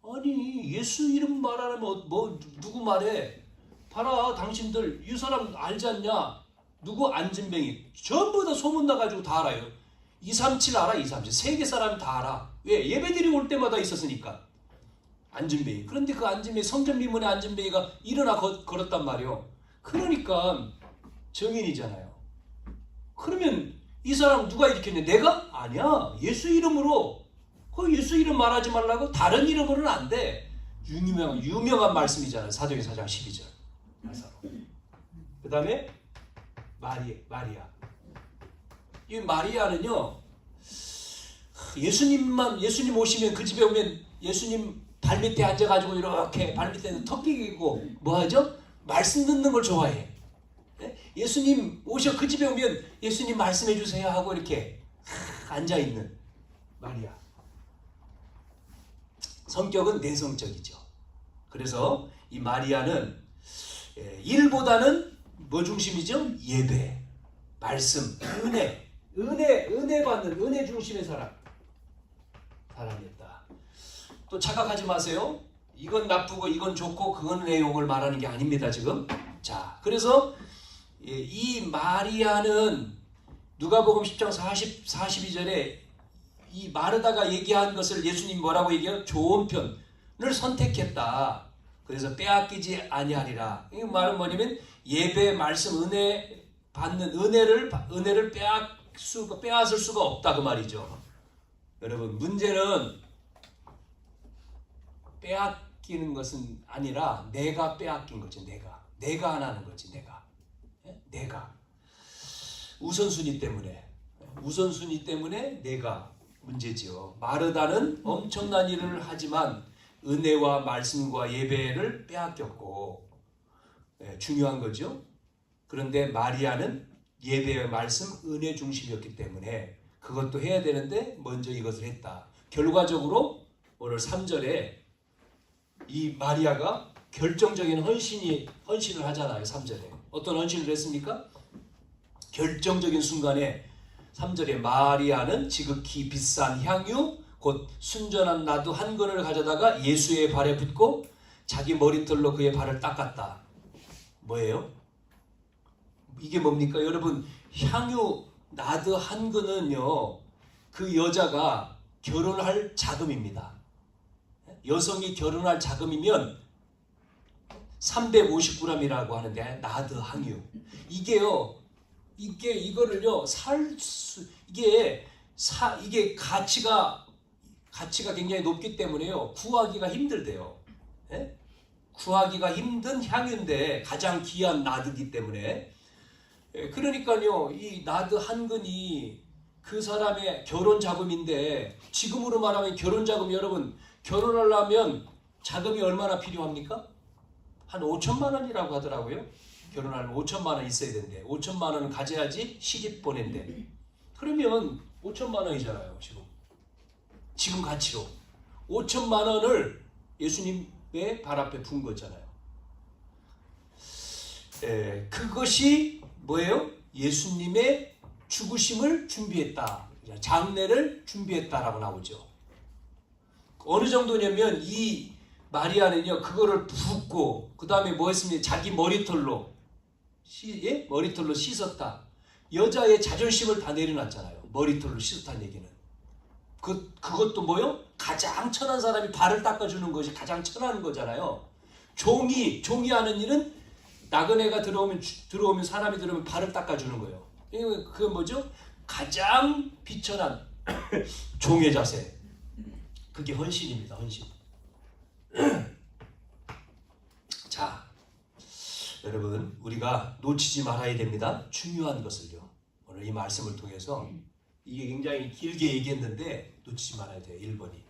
아니 예수 이름 말하면 누구 말해? 봐라 당신들 이 사람 알지 않냐? 누구 안진뱅이. 전부 다 소문나가지고 다 알아요. 237 알아? 237. 세계 사람이 다 알아. 왜? 예배드리고 올 때마다 있었으니까. 안진뱅이. 그런데 그 안진뱅이 성전미문의 안진뱅이가 일어나 걸었단 말이요. 그러니까 정인이잖아요. 그러면 이 사람 누가 일으켰냐? 내가? 아니야. 예수 이름으로. 그 예수 이름 말하지 말라고 다른 이름으로는 안 돼. 유명한 말씀이잖아요. 사도행전 4장 12절. 그 다음에 마리아. 이 마리아는요 예수님 오시면 그 집에 오면 예수님 발밑에 앉아가지고 이렇게 발밑에 턱 끼고 뭐하죠? 말씀 듣는 걸 좋아해. 예수님 오셔 그 집에 오면 예수님 말씀해 주세요 하고 이렇게 앉아있는 마리아. 성격은 내성적이죠. 그래서 이 마리아는 일보다는 뭐 중심이죠? 예배, 말씀, 은혜 받는 은혜 중심의 사람이었다. 또 착각하지 마세요. 이건 나쁘고 이건 좋고 그건 내용을 말하는 게 아닙니다. 지금. 자, 그래서 이 마리아는 누가복음 10장 42절에 이 마르다가 얘기한 것을 예수님 뭐라고 얘기해요? 좋은 편을 선택했다. 그래서 빼앗기지 아니하리라. 이 말은 뭐냐면 예배, 말씀, 은혜 받는 은혜를 빼앗을 수가 없다 그 말이죠. 여러분 문제는 빼앗기는 것은 아니라 내가 빼앗긴 거지. 내가 안 하는 거지. 내가 우선순위 때문에 내가 문제지요. 마르다는 엄청난 일을 하지만 은혜와 말씀과 예배를 빼앗겼고 중요한 거죠. 그런데 마리아는 예배의 말씀, 은혜 중심이었기 때문에 그것도 해야 되는데 먼저 이것을 했다. 결과적으로 오늘 3절에 이 마리아가 결정적인 헌신을 하잖아요. 3절에. 어떤 헌신을 했습니까? 결정적인 순간에 3절에 마리아는 지극히 비싼 향유 곧 순전한 나두 한 근을 가져다가 예수의 발에 붓고 자기 머리털로 그의 발을 닦았다. 뭐예요? 이게 뭡니까? 여러분, 향유 나드 한 근은요, 그 여자가 결혼할 자금입니다. 여성이 결혼할 자금이면 350g이라고 하는데, 나드 향유. 이거를요, 이게 가치가 굉장히 높기 때문에요, 구하기가 힘들대요. 예? 구하기가 힘든 향유인데 가장 귀한 나드기 때문에. 그러니까요, 이 나드 한 근이 그 사람의 결혼 자금인데, 지금으로 말하면 결혼 자금, 여러분, 결혼하려면 자금이 얼마나 필요합니까? 한 5천만 원이라고 하더라고요. 결혼하려면 5천만 원 있어야 된대. 5천만 원은 가져야지 시집 보낸대. 그러면 5천만 원이잖아요, 지금 가치로 5천만 원을 예수님의 발 앞에 푼 거잖아요. 그것이 뭐예요? 예수님의 죽으심을 준비했다, 장례를 준비했다라고 나오죠. 어느 정도냐면 이 마리아는요, 그거를 붓고 그 다음에 뭐 했습니까? 자기 머리털로 머리털로 씻었다. 여자의 자존심을 다 내려놨잖아요. 머리털로 씻었다는 얘기는. 그것도 뭐요? 가장 천한 사람이 발을 닦아주는 것이 가장 천한 거잖아요. 종이 하는 일은 나그네가 들어오면 사람이 들어오면 발을 닦아주는 거예요. 그건 뭐죠? 가장 비천한 종의 자세. 그게 헌신입니다. 헌신. 자, 여러분, 우리가 놓치지 말아야 됩니다. 중요한 것을요. 오늘 이 말씀을 통해서 이게 굉장히 길게 얘기했는데 놓치지 말아야 돼요. 1번이.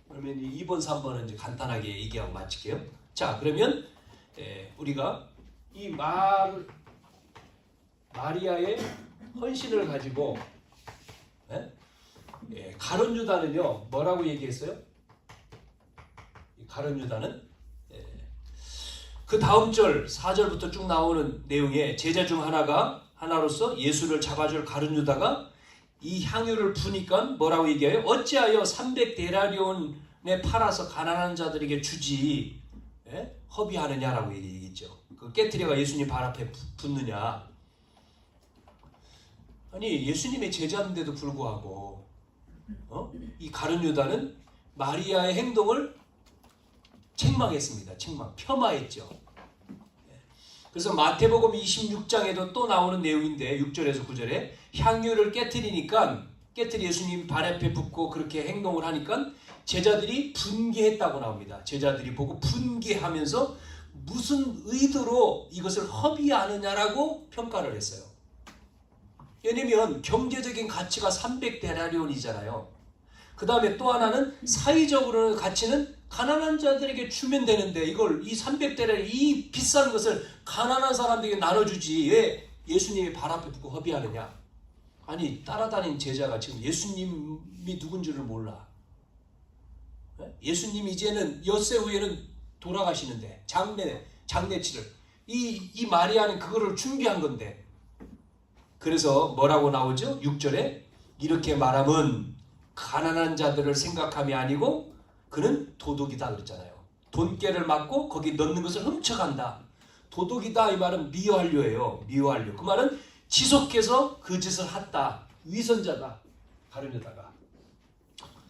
그러면 2번, 3번은 이제 간단하게 얘기하고 마칠게요. 자, 그러면 우리가 이 마리아의 헌신을 가지고 가룟 유다는요, 뭐라고 얘기했어요? 가룟 유다는 그 다음 절 4절부터 쭉 나오는 내용에 제자 중 하나로서 예수를 잡아줄 가룟 유다가 이 향유를 부니까 뭐라고 얘기해요? 어찌하여 300데나리온에 팔아서 가난한 자들에게 주지 허비하느냐라고 얘기했죠. 그 깨트려가 예수님 발 앞에 붓느냐. 아니, 예수님의 제자인데도 불구하고 이 가룟 유다는 마리아의 행동을 책망했습니다. 폄하했죠. 그래서 마태복음 26장에도 또 나오는 내용인데 6절에서 9절에 향유를 깨트리니까 예수님 발 앞에 붓고 그렇게 행동을 하니까 제자들이 분개했다고 나옵니다. 제자들이 보고 분개하면서 무슨 의도로 이것을 허비하느냐라고 평가를 했어요. 왜냐면 경제적인 가치가 300데나리온이잖아요. 그 다음에 또 하나는 사회적으로 가치는 가난한 자들에게 주면 되는데 이걸 이 300데나리온 이 비싼 것을 가난한 사람들에게 나눠주지 왜 예수님이 발 앞에 붙고 허비하느냐. 아니, 따라다닌 제자가 지금 예수님이 누군지를 몰라. 예수님이 이제는 엿새 후에는 돌아가시는데 장례치를 이 마리아는 그거를 준비한 건데. 그래서 뭐라고 나오죠? 6절에 이렇게 말하면 가난한 자들을 생각함이 아니고 그는 도둑이다 그랬잖아요. 돈깨를 맞고 거기 넣는 것을 훔쳐간다. 도둑이다 이 말은 미완료예요. 미완료. 그 말은 지속해서 그 짓을 했다. 위선자다. 가룟유다가.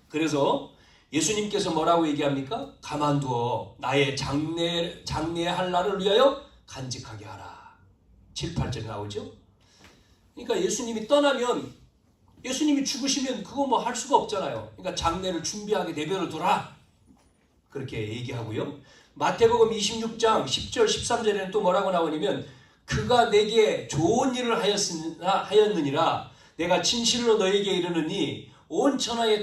그래서 예수님께서 뭐라고 얘기합니까? 가만두어 나의 장례할 날을 위하여 간직하게 하라. 7, 8절에 나오죠. 그러니까 예수님이 떠나면 예수님이 죽으시면 그거 뭐 할 수가 없잖아요. 그러니까 장례를 준비하게 내버려 두라. 그렇게 얘기하고요. 마태복음 26장 10절 13절에는 또 뭐라고 나오냐면 그가 내게 좋은 일을 하였느니라 내가 진실로 너에게 이르느니 온 천하에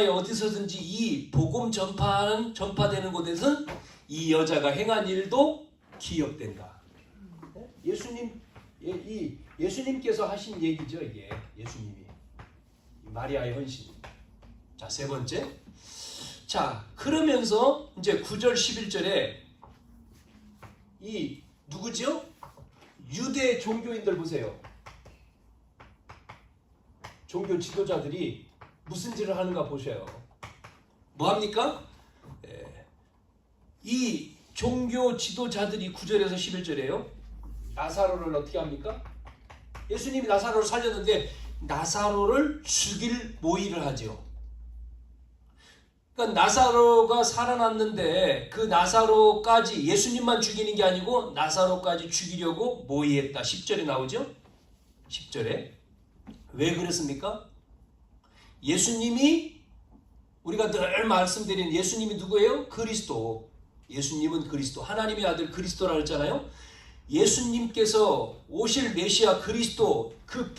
어디서든지 이 복음 전파되는 곳에서는 이 여자가 행한 일도 기억된다. 예수님께서 하신 얘기죠, 이게. 예수님이 마리아의 헌신. 자, 세 번째. 자, 그러면서 이제 9절 11절에 이 누구죠? 유대 종교인들 보세요. 종교 지도자들이 무슨 짓을 하는가 보셔요. 뭐 합니까? 이 종교 지도자들이 9절에서 11절에요. 나사로를 어떻게 합니까? 예수님이 나사로를 살렸는데 나사로를 죽일 모의를 하죠. 그러니까 나사로가 살아났는데 그 나사로까지 예수님만 죽이는 게 아니고 나사로까지 죽이려고 모의했다. 10절에 나오죠? 10절에. 왜 그랬습니까? 예수님이 우리가 늘 말씀드리는 예수님이 누구예요? 그리스도. 예수님은 그리스도. 하나님의 아들 그리스도라 했잖아요. 예수님께서 오실 메시아 그리스도 그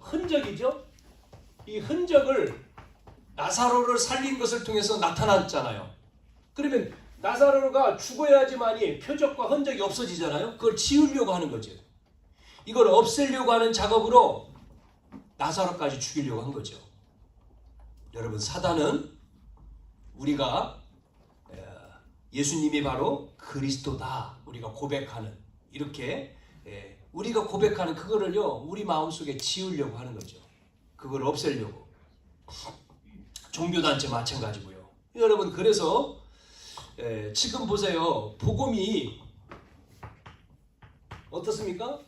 흔적이죠? 이 흔적을 나사로를 살린 것을 통해서 나타났잖아요. 그러면 나사로가 죽어야지만이 표적과 흔적이 없어지잖아요. 그걸 지우려고 하는 거죠. 이걸 없애려고 하는 작업으로 나사로까지 죽이려고 한 거죠. 여러분, 사단은 우리가 예수님이 바로 그리스도다 우리가 고백하는 이렇게 우리가 고백하는 그거를요 우리 마음속에 지우려고 하는 거죠. 그걸 없애려고. 종교단체 마찬가지고요. 여러분, 그래서 지금 보세요. 복음이 어떻습니까?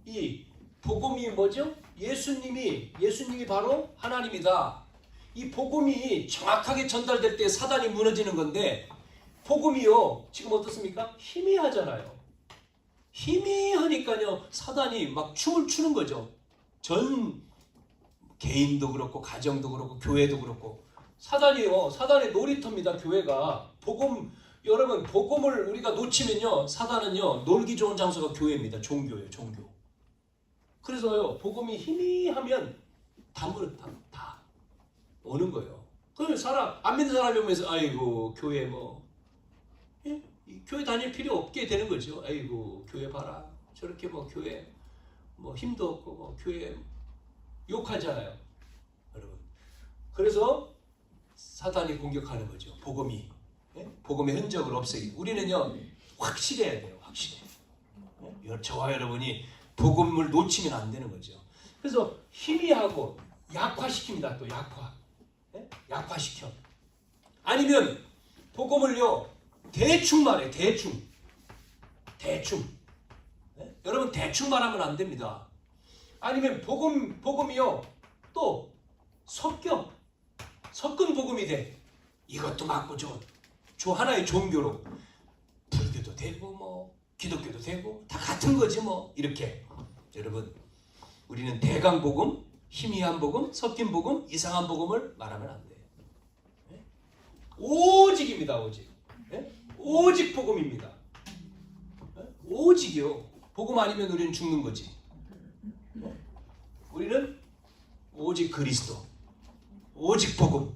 이 복음이 뭐죠? 예수님이 바로 하나님이다. 이 복음이 정확하게 전달될 때 사단이 무너지는 건데 복음이요 지금 어떻습니까? 희미하잖아요. 희미하니까요 사단이 막 춤을 추는 거죠. 전 개인도 그렇고 가정도 그렇고 교회도 그렇고 사단의 놀이터입니다. 교회가 여러분 복음을 우리가 놓치면요 사단은요 놀기 좋은 장소가 교회입니다. 종교예요. 종교. 그래서요 복음이 희미하면 다 오는 거예요. 그러면 안 믿는 사람이 오면서 아이고 교회 교회 다닐 필요 없게 되는 거죠. 아이고 교회 봐라 저렇게 교회 힘도 없고 교회 욕하잖아요. 여러분. 그래서 사단이 공격하는 거죠. 복음의 흔적을 없애기. 우리는요 확실해야 돼요. 확실해. 저와 여러분이 복음을 놓치면 안 되는 거죠. 그래서 희미하고 약화시킵니다. 또 약화시켜. 아니면 복음을요 대충 말해. 대충. 여러분 대충 말하면 안 됩니다. 아니면 복음이요 또 섞은 복음이 돼. 이것도 맞고 저 하나의 종교로 불교도 되고 기독교도 되고 다 같은 거지 이렇게. 여러분, 우리는 대강 복음, 희미한 복음, 섞인 복음, 이상한 복음을 말하면 안 돼요. 오직입니다. 오직 복음입니다. 오직이요. 복음 아니면 우리는 죽는 거지. 우리는 오직 그리스도, 오직 복음,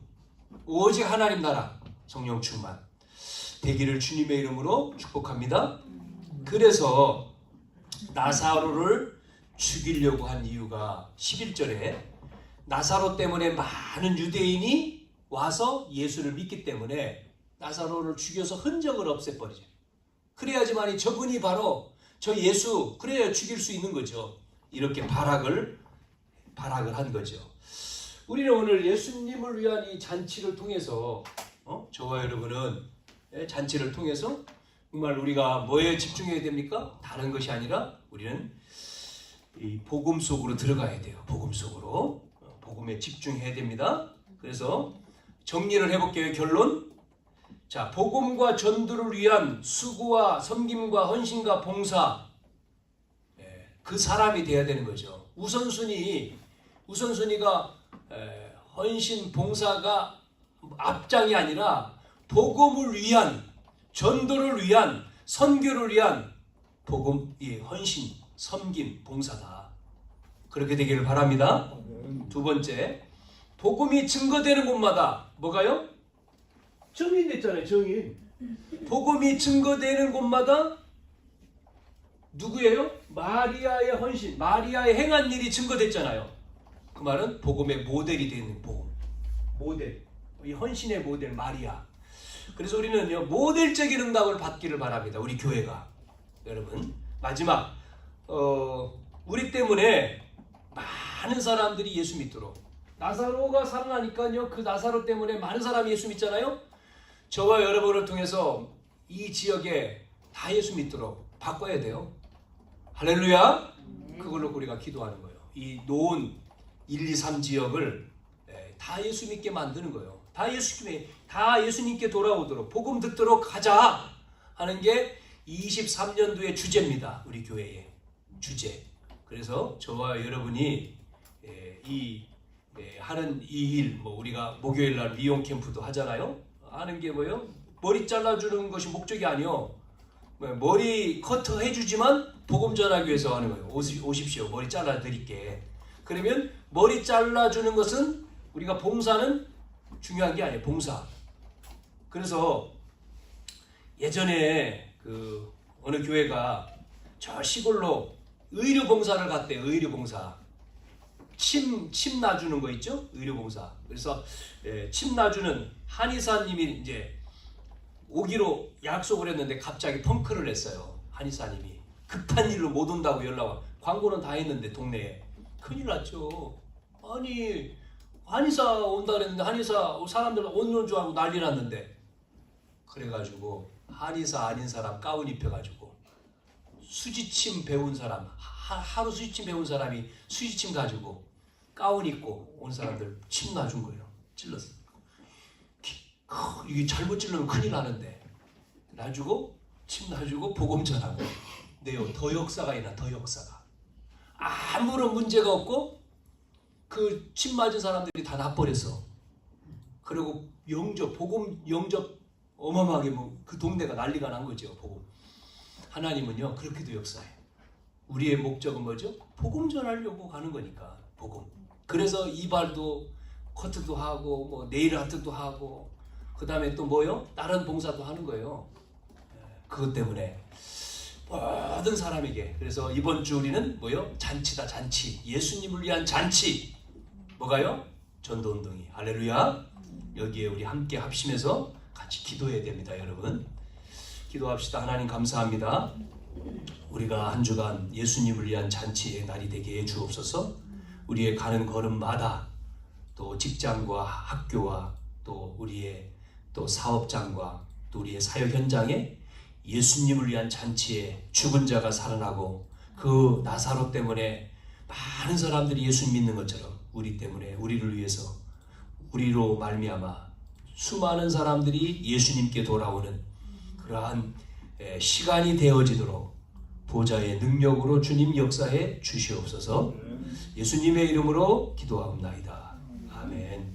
오직 하나님 나라, 성령 충만 되기를 주님의 이름으로 축복합니다. 그래서 나사로를 죽이려고 한 이유가 11절에 나사로 때문에 많은 유대인이 와서 예수를 믿기 때문에 나사로를 죽여서 흔적을 없애버리죠. 그래야지만이 저분이 바로 저 예수, 그래야 죽일 수 있는 거죠. 이렇게 발악을 한 거죠. 우리는 오늘 예수님을 위한 이 잔치를 통해서 저와 여러분은 잔치를 통해서 정말 우리가 뭐에 집중해야 됩니까? 다른 것이 아니라 우리는 이 복음 속으로 들어가야 돼요. 복음 속으로. 복음에 집중해야 됩니다. 그래서 정리를 해볼게요. 결론. 자, 복음과 전도를 위한 수고와 섬김과 헌신과 봉사, 그 사람이 돼야 되는 거죠. 우선순위가 헌신, 봉사가 앞장이 아니라 복음을 위한, 전도를 위한, 선교를 위한 복음, 헌신, 섬김, 봉사다. 그렇게 되기를 바랍니다. 두 번째, 복음이 증거되는 곳마다 뭐가요? 증인됐잖아요. 증인. 복음이 증거되는 곳마다 누구예요? 마리아의 헌신, 마리아의 행한 일이 증거됐잖아요. 그 말은 복음의 모델이 되는 복음. 모델. 이 헌신의 모델 마리아. 그래서 우리는요 모델적인 응답을 받기를 바랍니다. 우리 교회가. 여러분, 마지막 우리 때문에 많은 사람들이 예수 믿도록. 나사로가 살아나니까요 그 나사로 때문에 많은 사람이 예수 믿잖아요. 저와 여러분을 통해서 이 지역에 다 예수 믿도록 바꿔야 돼요. 할렐루야. 그걸로 우리가 기도하는 거예요. 이 노은 1, 2, 3 지역을 다 예수 믿게 만드는 거예요. 다 예수님께 돌아오도록 복음 듣도록 하자 하는 게 23년도의 주제입니다. 우리 교회의 주제. 그래서 저와 여러분이 하는 이 일, 뭐 우리가 목요일 날 미용 캠프도 하잖아요. 하는 게 뭐예요? 머리 잘라주는 것이 목적이 아니요. 머리 커트 해주지만 복음 전하기 위해서 하는 거예요. 오십시오. 머리 잘라드릴게. 그러면 머리 잘라주는 것은 우리가 봉사는 중요한 게 아니에요. 봉사. 그래서 예전에 그 어느 교회가 저 시골로 의료봉사를 갔대요. 의료봉사. 침 놔주는 거 있죠? 의료봉사. 그래서 침 놔주는 한의사님이 이제 오기로 약속을 했는데 갑자기 펑크를 했어요. 한의사님이 급한 일로 못 온다고 연락 와. 광고는 다 했는데 동네에 큰일 났죠. 아니 한의사 온다 그랬는데 한의사 사람들 오는 줄 알고 난리 났는데, 그래가지고 한의사 아닌 사람 가운 입혀가지고 수지침 배운 사람, 하루 수지침 배운 사람이 수지침 가지고 가운 입고 온 사람들 침 놔준 거예요. 찔렀어. 이게 잘못 찔르면 큰일 나는데 놔주고 침 놔주고 복음 전하고 네요. 더 역사가 있나. 더 역사가 아무런 문제가 없고 그 침 맞은 사람들이 다 나버렸어. 그리고 복음 영접 어마어마하게 뭐 그 동네가 난리가 난 거죠. 복음. 하나님은요 그렇게도 역사해. 우리의 목적은 뭐죠? 복음 전하려고 가는 거니까. 복음. 그래서 이발도 커트도 하고 뭐 네일 아트도 하고 그 다음에 또 뭐요? 다른 봉사도 하는 거예요. 그것 때문에 모든 사람에게. 그래서 이번 주 우리는 뭐요? 잔치다. 잔치. 예수님을 위한 잔치. 뭐가요? 전도운동이. 할렐루야. 여기에 우리 함께 합심해서 같이 기도해야 됩니다. 여러분 기도합시다. 하나님 감사합니다. 우리가 한 주간 예수님을 위한 잔치의 날이 되게 해 주옵소서. 우리의 가는 걸음마다 또 직장과 학교와 또 우리의 또 사업장과 또 우리의 사역 현장에 예수님을 위한 잔치에 죽은 자가 살아나고 그 나사로 때문에 많은 사람들이 예수 믿는 것처럼 우리 때문에 우리를 위해서 우리로 말미암아 수많은 사람들이 예수님께 돌아오는 그러한 시간이 되어지도록 보좌의 능력으로 주님 역사해 주시옵소서. 예수님의 이름으로 기도하옵나이다. 아멘.